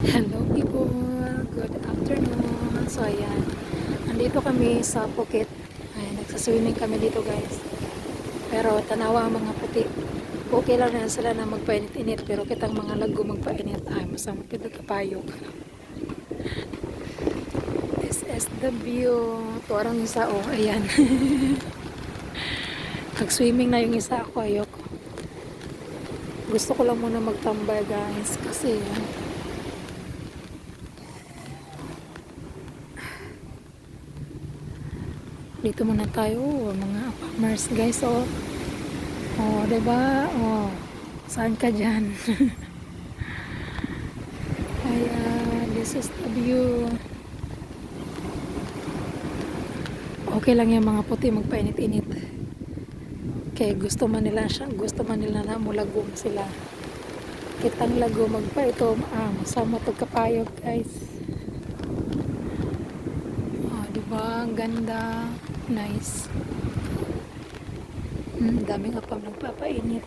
Hello people, good afternoon. So ayan, nandito kami sa Phuket. Ay, nagsaswimming kami dito guys. Pero tanawa ang mga puti. Okay lang na sila na magpainit-init. Pero kitang mga lago magpainit. Ay, masama pito kapayok. This is the view. Tuwarang isa oh, ayan. Nag-swimming na yung isa ako, ayoko. Gusto ko lang muna magtambay guys. Kasi dito muna tayo, mga farmers guys, oh. Oh, 'di ba? Oh. Saan ka diyan? Ayan, this is the view. Okay lang yung mga puti magpainit-init. Okay, gusto man nila na mulagom sila. Kitang lago magpa ito, masama pagkapayog, guys. Oh, 'di ba? Ang ganda. Nice. Daming apam nagpapainit.